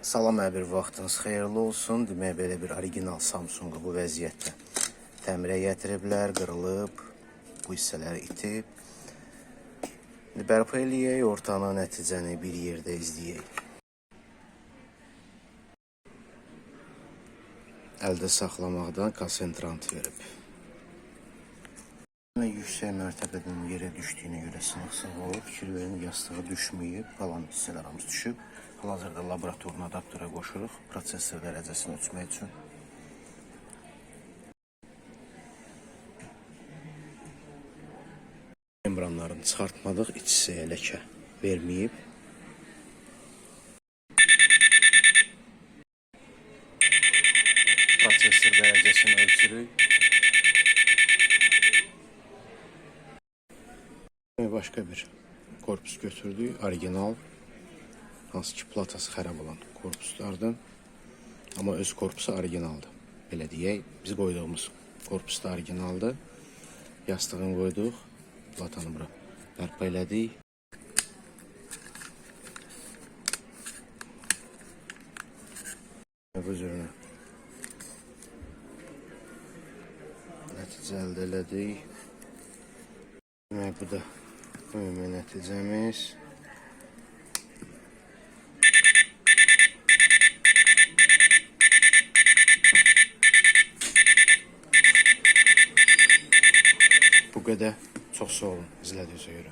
Salam, hər bir vaxtınız xeyirli olsun. Demək, belə bir orijinal Samsungu bu vəziyyətdə təmirə gətiriblər, qırılıb, bu hissələri itib. Bərpa eləyək, ortana nəticəni bir yerdə izləyək. Əldə saxlamaqdan konsentrant verib. Yüksək mərtəbədən yerə düşdüyünə görə sınıq-sınıq olub, fikir verin, yastığı düşməyib, qalan hissələrimiz düşüb. Hal-hazırda laboratorun adaptera qoşuruq, prosesor dərəcəsini ölçmək üçün. Membranlarını çıxartmadıq, iç hissəyə ləkə verməyib. Prosesor dərəcəsini ölçürük. Başqa bir korpus götürdük, orijinal. Hansı ki, platası xərab olan korpuslardan. Amma öz korpusu orijinaldır. Belə deyək, biz qoyduğumuz korpus da orijinaldır. Yastığını qoyduq, platanı bura bərpa elədik. Bu üzrünə nəticə əldə elədik. Bu da ümumi nəticəmiz. Bu qədər. Çox sağ olun izlədiyinizə görə.